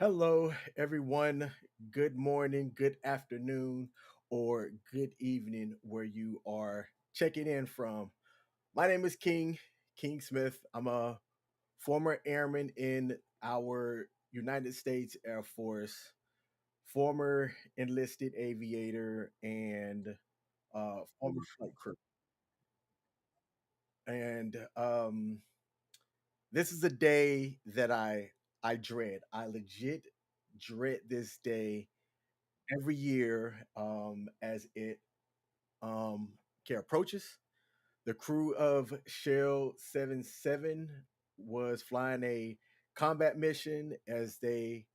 Hello, everyone. Good morning, good afternoon, or good evening, where you are checking in from. My name is King Smith. I'm a former airman in our United States Air Force, former enlisted aviator, and former flight crew. And this is a day that I dread. I legit dread this day every year as it um, approaches. The crew of Shell 77 was flying a combat mission as they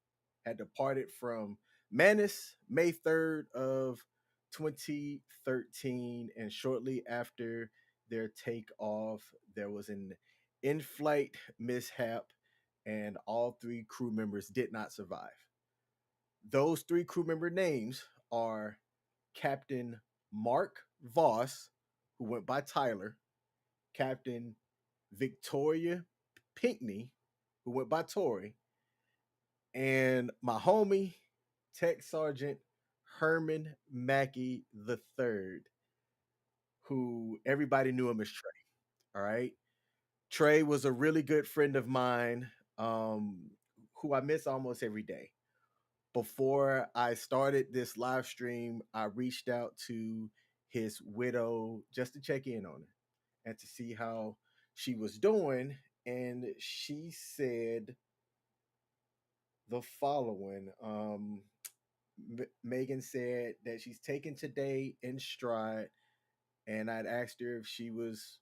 had departed from Manus May 3rd of 2013, and shortly after their takeoff, there was an in-flight mishap, and all three crew members did not survive. Those three crew member names are Captain Mark Voss, who went by Tyler, Captain Victoria Pinckney, who went by Tori, and my homie, Tech Sergeant Herman Mackey III, who everybody knew him as Trey. All right. Trey was a really good friend of mine, who I miss almost every day. Before I started this live stream, I reached out to his widow just to check in on her and to see how she was doing. And she said the following. Megan said that she's taken today in stride, and I'd asked her if she was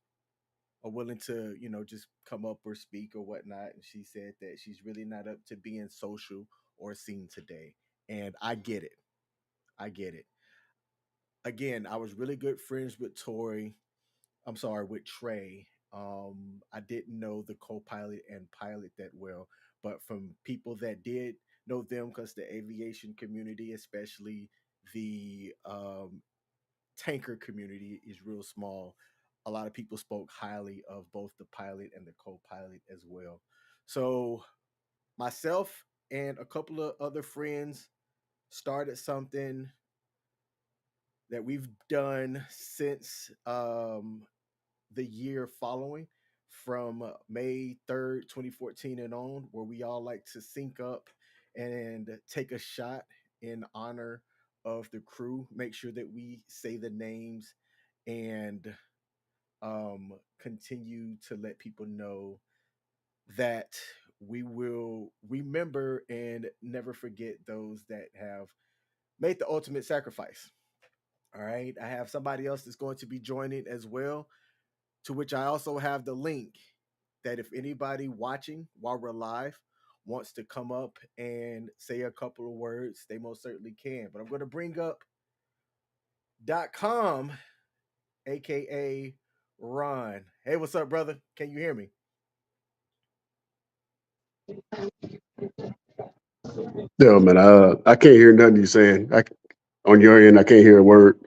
willing to, just come up or speak or whatnot. And she said that she's really not up to being social or seen today. And I get it. I get it. Again, I was really good friends with Tori. I'm sorry, with Trey. I didn't know the co-pilot and pilot that well, but from people that did know them, because the aviation community, especially the tanker community, is real small. A lot of people spoke highly of both the pilot and the co-pilot as well. So myself and a couple of other friends started something that we've done since the year following, from May 3rd, 2014 and on, where we all like to sync up and take a shot in honor of the crew. Make sure that we say the names and continue to let people know that we will remember and never forget those that have made the ultimate sacrifice. All right. I have somebody else that's going to be joining as well, to which I also have the link that if anybody watching while we're live wants to come up and say a couple of words, they most certainly can. But I'm going to bring up .com, aka Ron. Hey, what's up, brother? Can you hear me? Yeah, man. I can't hear nothing you saying. On your end, I can't hear a word.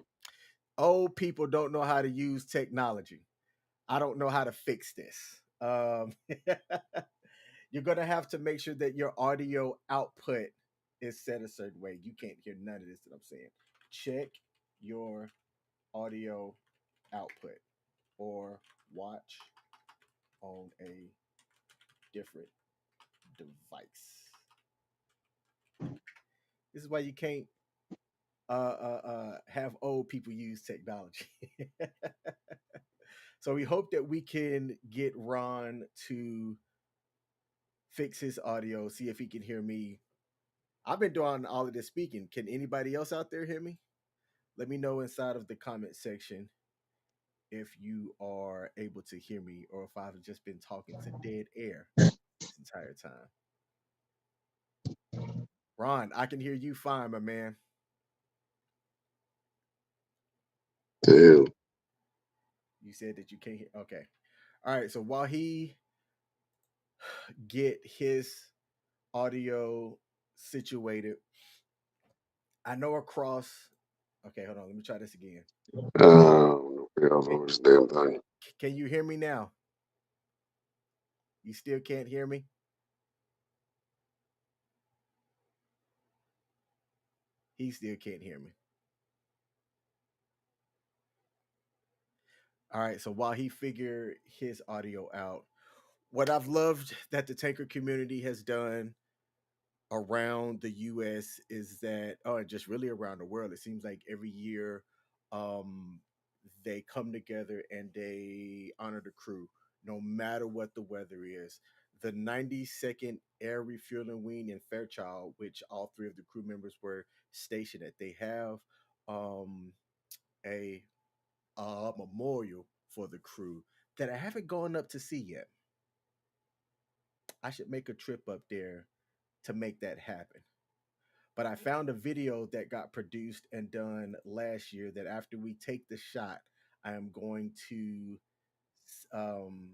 Old people don't know how to use technology. I don't know how to fix this. You're going to have to make sure that your audio output is set a certain way. You can't hear none of this that I'm saying. Check your audio output, or watch on a different device. This is why you can't have old people use technology. So we hope that we can get Ron to fix his audio, see if he can hear me. I've been doing all of this speaking. Can anybody else out there hear me? Let me know inside of the comment section if you are able to hear me, or if I've just been talking to dead air this entire time. Ron, I can hear you fine, my man. Damn. You said that you can't hear. Okay. All right. So while he get his audio situated, I know across. Okay, hold on. Let me try this again. Over this damn thing. Can you hear me now? You still can't hear me? He still can't hear me. All right. So while he figure his audio out, what I've loved that the tanker community has done around the US is that, oh, and just really around the world, it seems like every year um they come together and they honor the crew no matter what the weather is. The 92nd Air Refueling Wing in Fairchild, which all three of the crew members were stationed at, they have um a memorial for the crew that I haven't gone up to see yet. I should make a trip up there to make that happen. But I found a video that got produced and done last year that after we take the shot, I am going to um,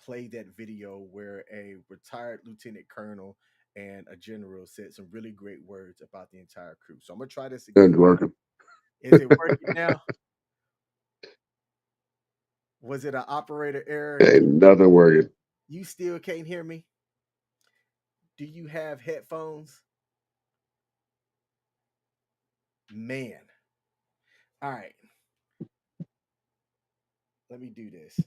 play that video where a retired lieutenant colonel and a general said some really great words about the entire crew. So I'm gonna try this It's again. working. Is it working now? Was it an operator error? Ain't nothing working. You still can't hear me? Do you have headphones? Man. All right, let me do this.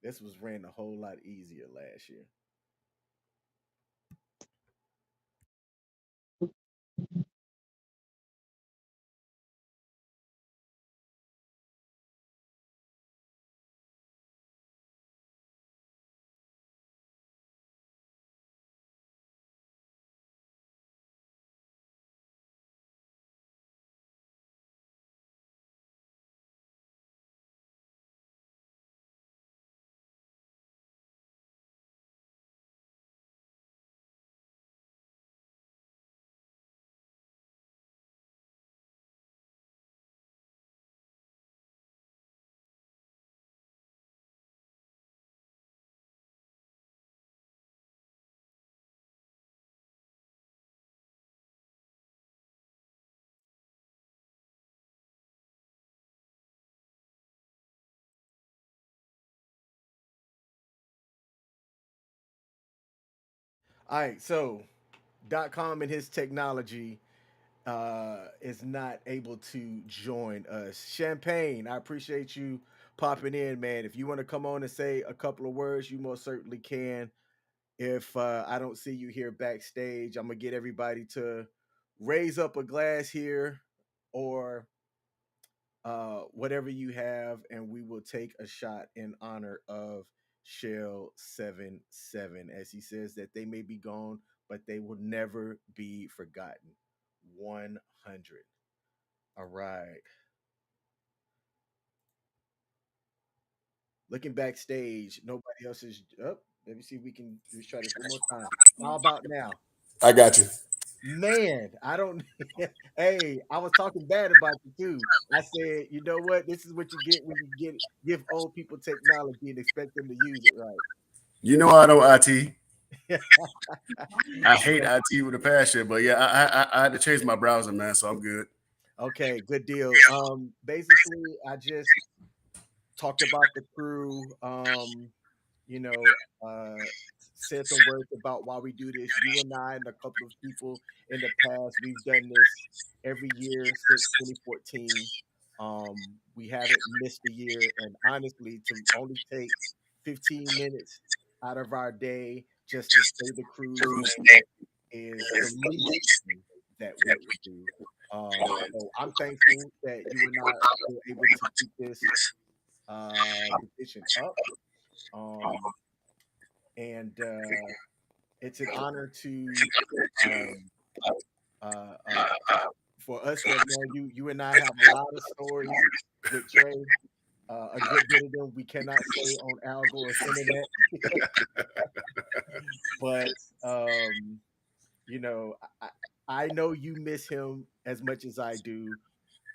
This was ran a whole lot easier last year. All right, so .com and his technology is not able to join us. Champagne, I appreciate you popping in, man. If you want to come on and say a couple of words, you most certainly can. If I don't see you here backstage, I'm gonna get everybody to raise up a glass here or whatever you have, and we will take a shot in honor of Shell 77. As he says that they may be gone, but they will never be forgotten. 100. All right. Looking backstage, nobody else is up. Let me see if we can just try this one more time. How about now? I got you. Man, I don't. Hey, I was talking bad about you too. I said, you know what? This is what you get when you give old people technology and expect them to use it right. You know I don't IT. I hate Well, IT with a passion, but yeah, I had to change my browser, man, so I'm good. okay, good deal. Basically, I just talked about the crew. You know, said some words about why we do this. You and I and a couple of people in the past, we've done this every year since 2014. We haven't missed a year, and honestly, to only take 15 minutes out of our day just to say the crew's name is the least thing that we can do. So I'm thankful that you and I were able to keep this petition up. Um, and it's an honor to um, uh, for us to have known you. You and I have a lot of stories with Trey. A good bit of them we cannot say on Algo or internet, but um, you know, I know you miss him as much as I do.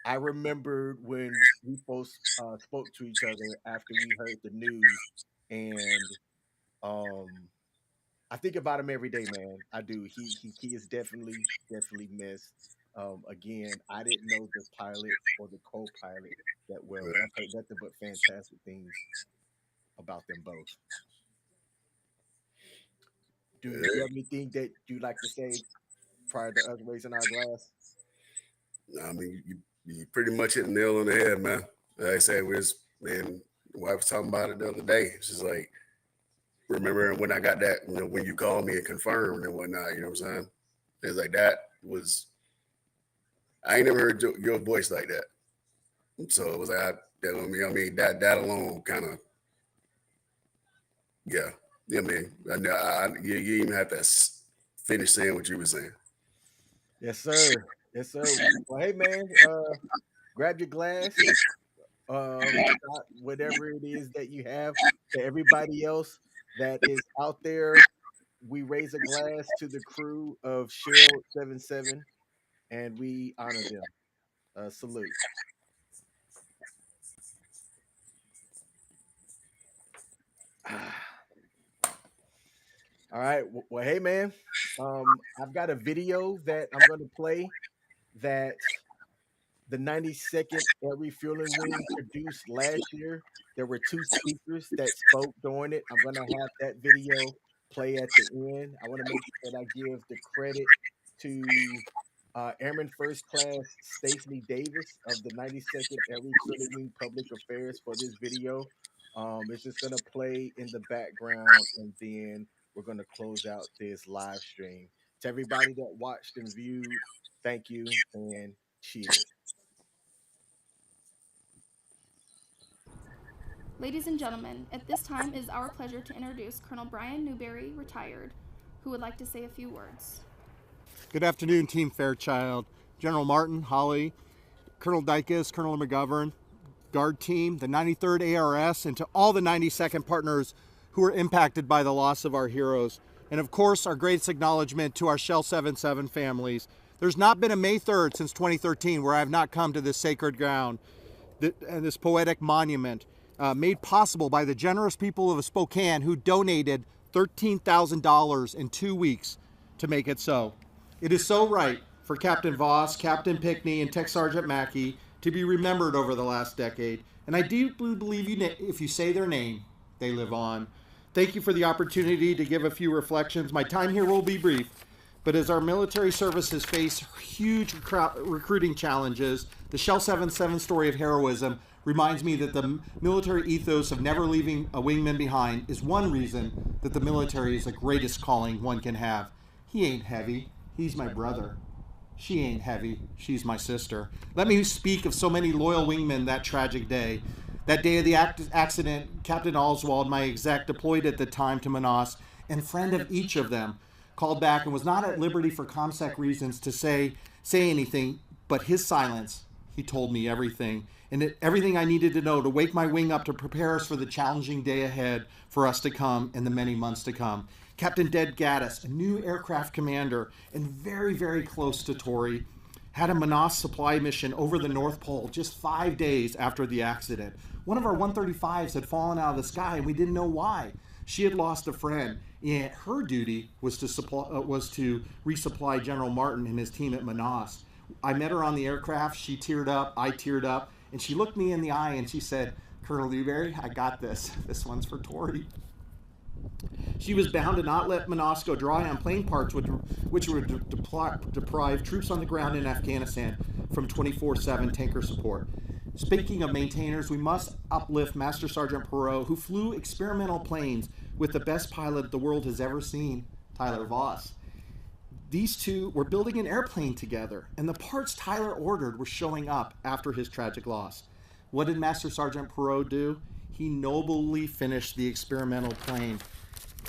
I remembered when we both spoke to each other after we heard the news, and um, I think about him every day, man. I do. He is definitely missed. Again, I didn't know the pilot or the co-pilot that well, but I've heard nothing but fantastic things about them both. Do you have anything that you'd like to say? prior to us raising our glass? I mean, you pretty much hit the nail on the head, man. Like I said, man, the wife was talking about it the other day. She's like, remember when I got that, when you called me and confirmed and whatnot, you know what I'm saying? It's like I ain't never heard your voice like that. So it was like, that alone kind of, yeah. Yeah, man. You even have to finish saying what you were saying. Yes, sir. Yes, sir. Well, hey, man, grab your glass, shot whatever it is that you have. To everybody else that is out there, we raise a glass to the crew of Shell 77, and we honor them. Salute. All right. Well, hey, man. I've got a video that I'm going to play that the 92nd Air Refueling Wing produced last year. There were two speakers that spoke during it. I'm going to have that video play at the end. I want to make sure that I give the credit to Airman First Class Stacey Davis of the 92nd Air Refueling Wing Public Affairs for this video. It's just going to play in the background, and then we're going to close out this live stream. To everybody that watched and viewed, thank you and cheers. Ladies and gentlemen, at this time it is our pleasure to introduce Colonel Brian Newberry, retired, who would like to say a few words. Good afternoon, Team Fairchild, General Martin, Holly, Colonel Dykes, Colonel McGovern, Guard Team, the 93rd ARS, and to all the 92nd partners who were impacted by the loss of our heroes. And of course, our greatest acknowledgement to our Shell 77 families. There's not been a May 3rd since 2013 where I have not come to this sacred ground and this poetic monument made possible by the generous people of Spokane who donated $13,000 in 2 weeks to make it so. It is so right for Captain Voss, Captain Pinckney, and Tech Sergeant Mackey to be remembered over the last decade. And I deeply believe if you say their name, they live on. Thank you for the opportunity to give a few reflections. My time here will be brief, but as our military services face huge recruiting challenges, the Shell 77 story of heroism reminds me that the military ethos of never leaving a wingman behind is one reason that the military is the greatest calling one can have. He ain't heavy, he's my brother. She ain't heavy, she's my sister. Let me speak of so many loyal wingmen that tragic day. That day of the accident, Captain Oswald, my exec, deployed at the time to Manaus, and friend of each of them, called back and was not at liberty for ComSec reasons to say anything, but his silence, he told me everything. And everything I needed to know to wake my wing up to prepare us for the challenging day ahead for us to come and the many months to come. Captain Ded Gaddis, a new aircraft commander and very, very close to Tori, had a Manaus supply mission over the North Pole just 5 days after the accident. One of our 135s had fallen out of the sky and we didn't know why. She had lost a friend, and her duty was to resupply General Martin and his team at Manaus. I met her on the aircraft. She teared up. I teared up. And she looked me in the eye and she said, "Colonel Newberry, I got this. This one's for Tori." She was bound to not let Manaus go dry on plane parts, which would deprive troops on the ground in Afghanistan from 24/7 tanker support. Speaking of maintainers, we must uplift Master Sergeant Perot, who flew experimental planes with the best pilot the world has ever seen, Tyler Voss. These two were building an airplane together, and the parts Tyler ordered were showing up after his tragic loss. What did Master Sergeant Perot do? He nobly finished the experimental plane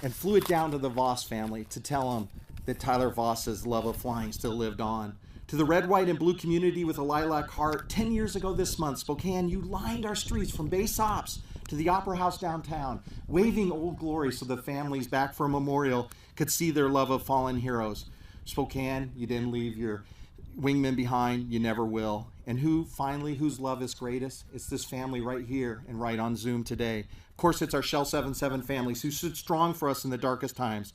and flew it down to the Voss family to tell them that Tyler Voss's love of flying still lived on. To the red, white, and blue community with a lilac heart, 10 years ago this month, Spokane, you lined our streets from base ops to the Opera House downtown, waving old glory so the families back for a memorial could see their love of fallen heroes. Spokane, you didn't leave your wingmen behind, you never will. And whose love is greatest? It's this family right here and right on Zoom today. Of course, it's our Shell 77 families who stood strong for us in the darkest times.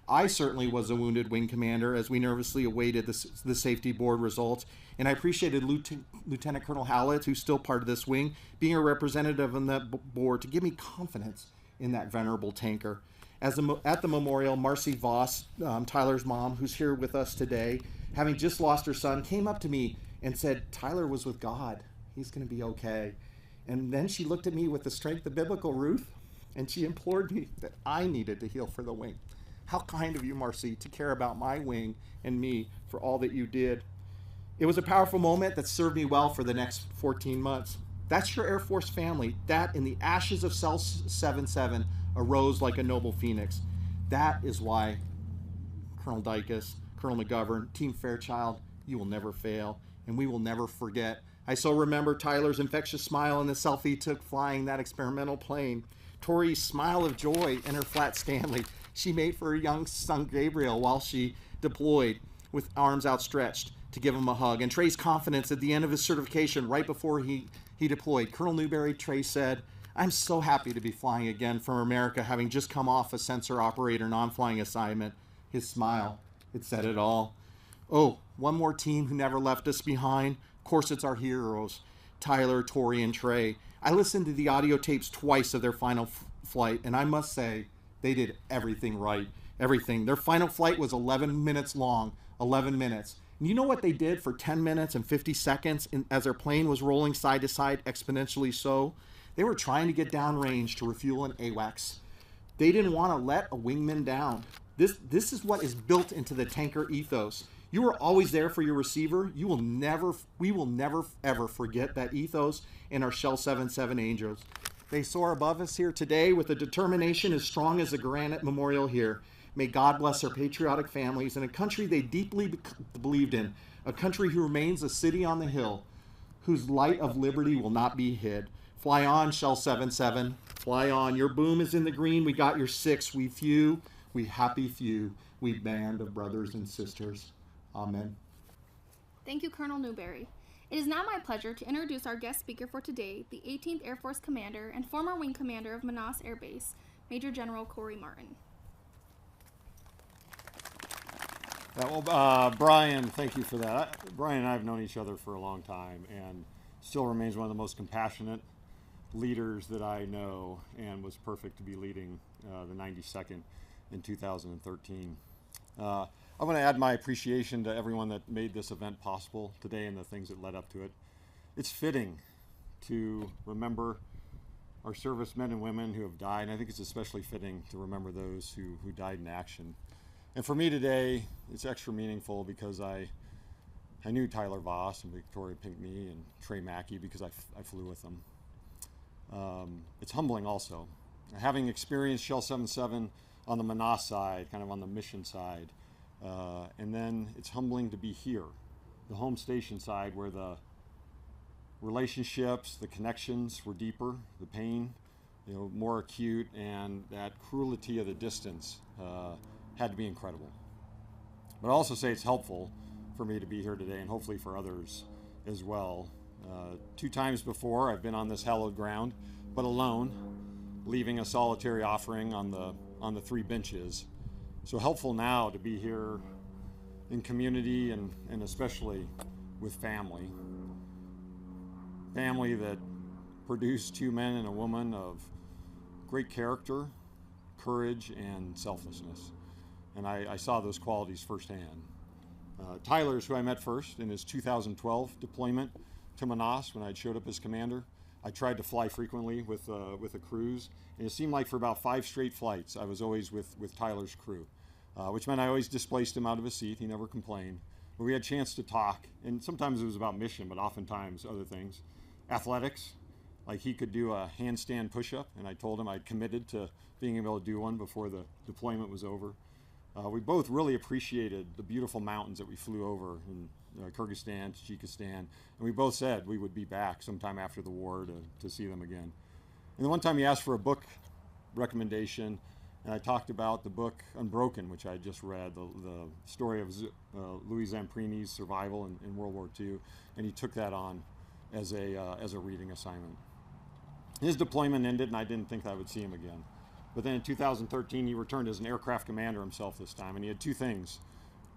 I certainly was a wounded wing commander as we nervously awaited the safety board results, and I appreciated Lieutenant Colonel Howlett, who's still part of this wing, being a representative on that board to give me confidence in that venerable tanker. At the memorial, Marcy Voss, Tyler's mom, who's here with us today, having just lost her son, came up to me and said, Tyler was with God. He's going to be okay. And then she looked at me with the strength of biblical Ruth, and she implored me that I needed to heal for the wing. How kind of you, Marcy, to care about my wing and me for all that you did. It was a powerful moment that served me well for the next 14 months. That's your Air Force family. That, in the ashes of Cell 77, arose like a noble phoenix. That is why, Colonel Dykes, Colonel McGovern, Team Fairchild, you will never fail, and we will never forget. I so remember Tyler's infectious smile in the selfie he took flying that experimental plane. Tori's smile of joy in her flat Stanley she made for her young son Gabriel while she deployed with arms outstretched to give him a hug. And Trey's confidence at the end of his certification right before he deployed. Colonel Newberry, Trey said, I'm so happy to be flying again from America, having just come off a sensor operator non-flying assignment. His smile, it said it all. Oh, one more team who never left us behind. Of course, it's our heroes, Tyler, Tori, and Trey. I listened to the audio tapes twice of their final flight, and I must say, they did everything right. Everything. Their final flight was 11 minutes long. 11 minutes. And you know what they did for 10 minutes and 50 seconds as their plane was rolling side to side, exponentially so? They were trying to get downrange to refuel an AWACS. They didn't want to let a wingman down. This is what is built into the tanker ethos. You are always there for your receiver. We will never ever forget that ethos in our Shell 77 Angels. They soar above us here today with a determination as strong as the granite memorial here. May God bless their patriotic families and a country they deeply believed in, a country who remains a city on the hill, whose light of liberty will not be hid. Fly on, Shell 77. Fly on. Your boom is in the green. We got your 6. We few. We happy few. We band of brothers and sisters. Amen. Thank you, Colonel Newberry. It is now my pleasure to introduce our guest speaker for today, the 18th Air Force Commander and former Wing Commander of Manaus Air Base, Major General Corey Martin. Brian, thank you for that. Brian and I have known each other for a long time and still remains one of the most compassionate leaders that I know, and was perfect to be leading the 92nd in 2013. I want to add my appreciation to everyone that made this event possible today and the things that led up to it. It's fitting to remember our servicemen and women who have died, and I think it's especially fitting to remember those who died in action. And for me today, it's extra meaningful because I knew Tyler Voss and Victoria Pinckney and Trey Mackey because I flew with them. It's humbling also. Having experienced Shell 77 on the Manaus side, kind of on the mission side, and then it's humbling to be here, the home station side, where the relationships, the connections were deeper, the pain, more acute, and that cruelty of the distance had to be incredible. But I'll also say it's helpful for me to be here today, and hopefully for others as well. 2 times before I've been on this hallowed ground, but alone, leaving a solitary offering on the 3 benches. So helpful now to be here in community and especially with family. Family that produced 2 men and a woman of great character, courage, and selflessness. And I saw those qualities firsthand. Tyler's who I met first in his 2012 deployment to Manaus when I showed up as commander. I tried to fly frequently with a cruise, and it seemed like for about 5 straight flights I was always with Tyler's crew, which meant I always displaced him out of his seat. He never complained. But we had a chance to talk, and sometimes it was about mission, but oftentimes other things. Athletics, like he could do a handstand push-up, and I told him I'd committed to being able to do one before the deployment was over. We both really appreciated the beautiful mountains that we flew over in Kyrgyzstan, Tajikistan, and we both said we would be back sometime after the war to see them again. And the one time he asked for a book recommendation, and I talked about the book Unbroken, which I just read, the story of Louis Zamprini's survival in World War II, and he took that on as a reading assignment. His deployment ended, and I didn't think I would see him again. But then in 2013, he returned as an aircraft commander himself this time, and he had 2 things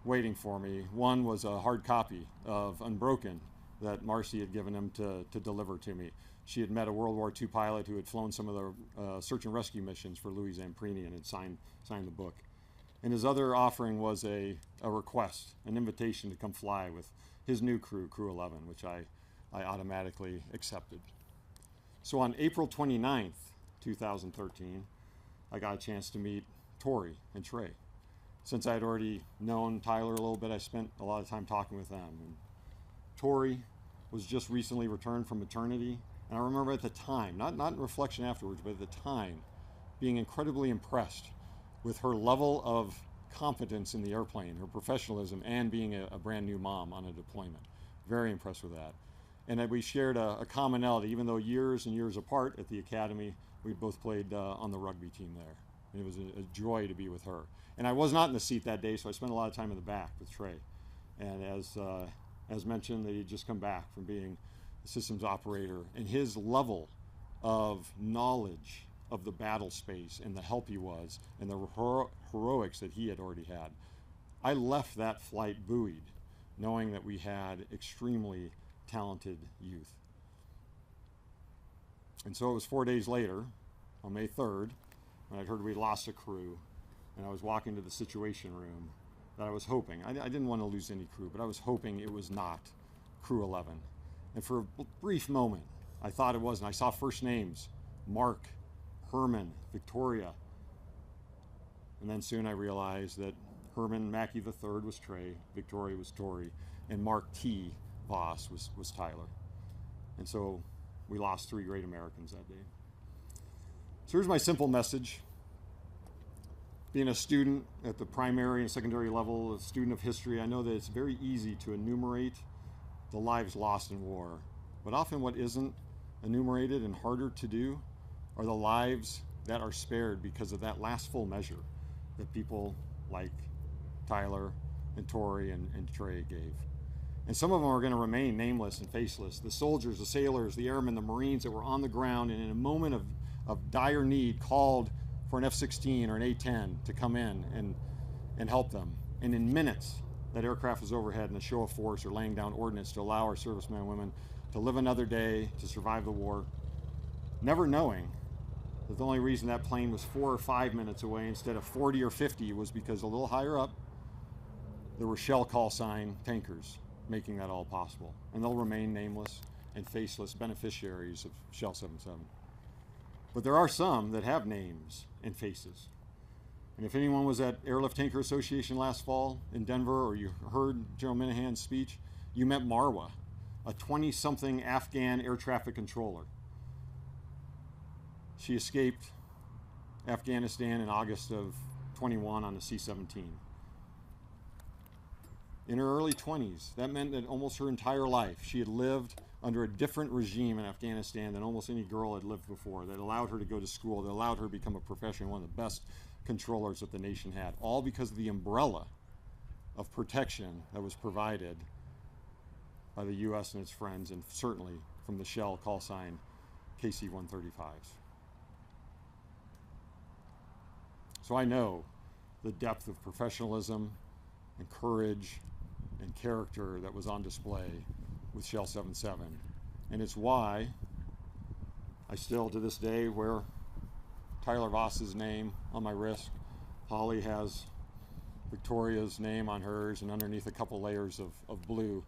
waiting for me. One was a hard copy of Unbroken that Marcy had given him to deliver to me. She had met a World War II pilot who had flown some of the search and rescue missions for Louis Zamprini and had signed the book. And his other offering was a request, an invitation to come fly with his new crew, Crew 11, which I automatically accepted. So on April 29th, 2013, I got a chance to meet Tori and Trey. Since I had already known Tyler a little bit, I spent a lot of time talking with them. And Tori was just recently returned from maternity, and I remember at the time, not in reflection afterwards, but at the time, being incredibly impressed with her level of competence in the airplane, her professionalism, and being a brand new mom on a deployment. Very impressed with that. And that we shared a commonality, even though years and years apart at the academy, we both played on the rugby team there. And it was a joy to be with her. And I was not in the seat that day, so I spent a lot of time in the back with Trey. And as mentioned, they had just come back from being a systems operator, and his level of knowledge of the battle space and the help he was and the heroics that he had already had. I left that flight buoyed, knowing that we had extremely talented youth. And so it was 4 days later, on May 3rd, when I heard we lost a crew, and I was walking to the situation room, that I was hoping, I didn't want to lose any crew, but I was hoping it was not Crew 11. And for a brief moment, I thought it was, and I saw first names, Mark, Herman, Victoria. And then soon I realized that Herman Mackey III was Trey, Victoria was Tori, and Mark T. Voss was Tyler. And so we lost 3 great Americans that day. So here's my simple message. Being a student at the primary and secondary level, a student of history, I know that it's very easy to enumerate the lives lost in war. But often what isn't enumerated and harder to do are the lives that are spared because of that last full measure that people like Tyler and Tori and Trey gave. And some of them are going to remain nameless and faceless. The soldiers, the sailors, the airmen, the Marines that were on the ground and in a moment of dire need called for an F-16 or an A-10 to come in and help them. And in minutes, that aircraft was overhead in a show of force or laying down ordnance to allow our servicemen and women to live another day, to survive the war, never knowing that the only reason that plane was 4 or 5 minutes away instead of 40 or 50 was because a little higher up, there were shell call sign tankers making that all possible. And they'll remain nameless and faceless beneficiaries of Shell 77. But there are some that have names and faces. And if anyone was at Airlift Tanker Association last fall in Denver, or you heard General Minahan's speech, you met Marwa, a 20-something Afghan air traffic controller. She escaped Afghanistan in August of 21 on a C-17. In her early 20s, that meant that almost her entire life she had lived under a different regime in Afghanistan than almost any girl had lived before, that allowed her to go to school, that allowed her to become a professional, one of the best controllers that the nation had, all because of the umbrella of protection that was provided by the U.S. and its friends, and certainly from the Shell call sign KC-135s. So I know the depth of professionalism and courage and character that was on display with Shell 77. And it's why I still, to this day, wear Tyler Voss's name on my wrist. Holly has Victoria's name on hers, and underneath a couple layers of blue,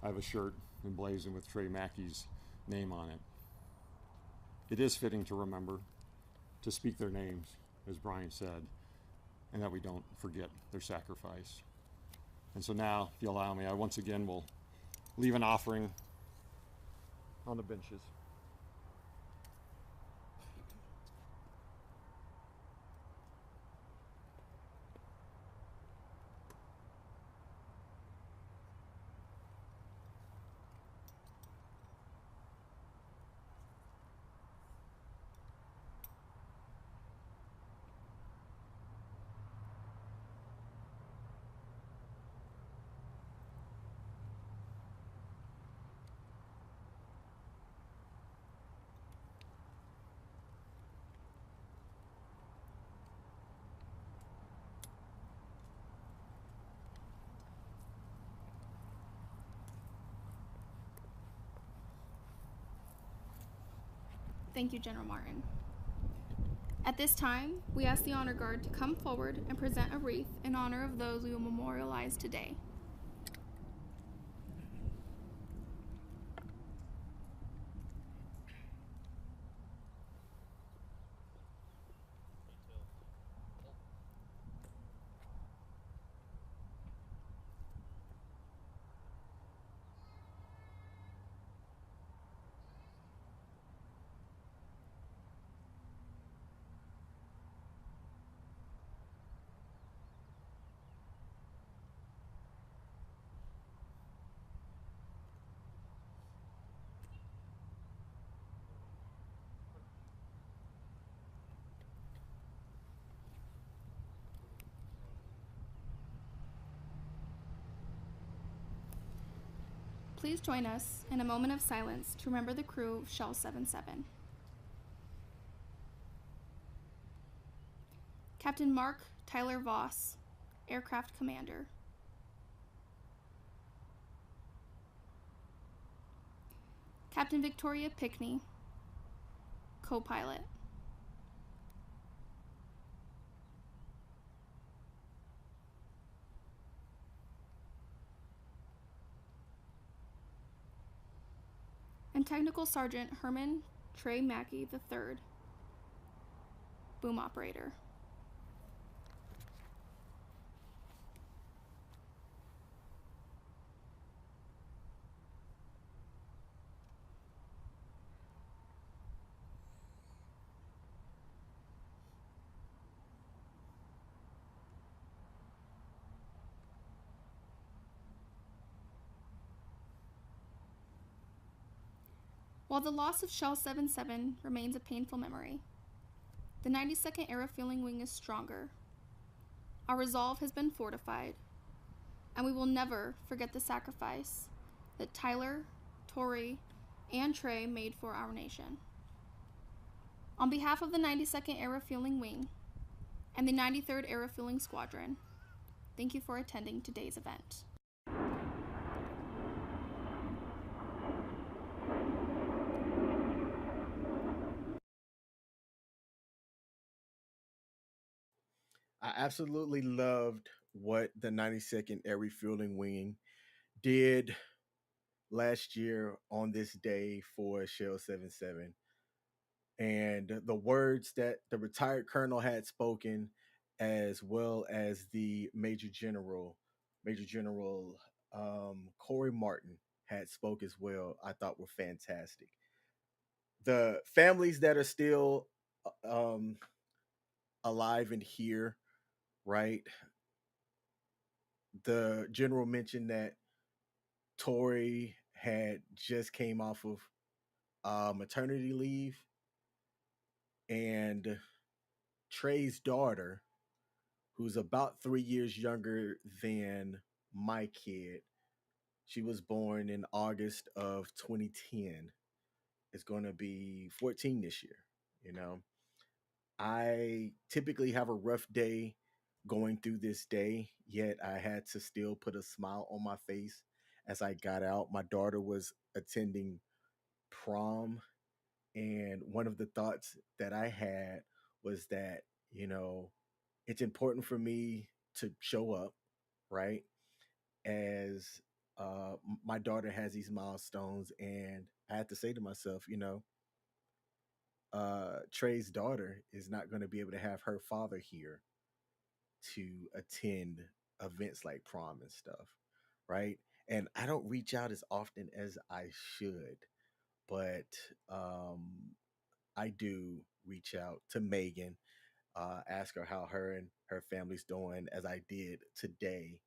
I have a shirt emblazoned with Trey Mackey's name on it. It is fitting to remember, to speak their names, as Brian said, and that we don't forget their sacrifice. And so now, if you allow me, I once again will leave an offering on the benches. Thank you, General Martin. At this time, we ask the Honor Guard to come forward and present a wreath in honor of those we will memorialize today. Please join us in a moment of silence to remember the crew of Shell 77. Captain Mark Tyler Voss, Aircraft Commander. Captain Victoria Pinckney, Co-Pilot. And Technical Sergeant Herman Trey Mackey III, Boom Operator. While the loss of Shell 77 remains a painful memory, the 92nd Air Refueling Wing is stronger. Our resolve has been fortified, and we will never forget the sacrifice that Tyler, Tori, and Trey made for our nation. On behalf of the 92nd Air Refueling Wing and the 93rd Air Refueling Squadron, thank you for attending today's event. I absolutely loved what the 92nd Air Refueling Wing did last year on this day for Shell 77. And the words that the retired colonel had spoken, as well as the Major General Corey Martin had spoke as well, I thought were fantastic. The families that are still um, alive and here, right? The general mentioned that Tori had just came off of maternity leave, and Trey's daughter, who's about 3 years younger than my kid, she was born in August of 2010, is going to be 14 this year. You know, I typically have a rough day going through this day, yet I had to still put a smile on my face as I got out. My daughter was attending prom, and one of the thoughts that I had was that, you know, it's important for me to show up, right? As my daughter has these milestones, and I had to say to myself, you know, Trey's daughter is not going to be able to have her father here to attend events like prom and stuff, right? And I don't reach out as often as I should, but I do reach out to Megan, ask her how her and her family's doing, as I did today,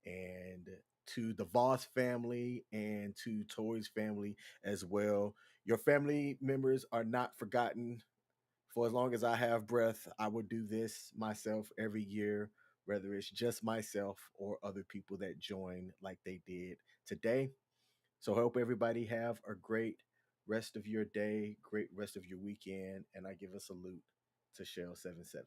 and to the Voss family and to Tori's family as well. Your family members are not forgotten. For as long as I have breath, I will do this myself every year, whether it's just myself or other people that join like they did today. So I hope everybody have a great rest of your day, great rest of your weekend, and I give a salute to Shell 77.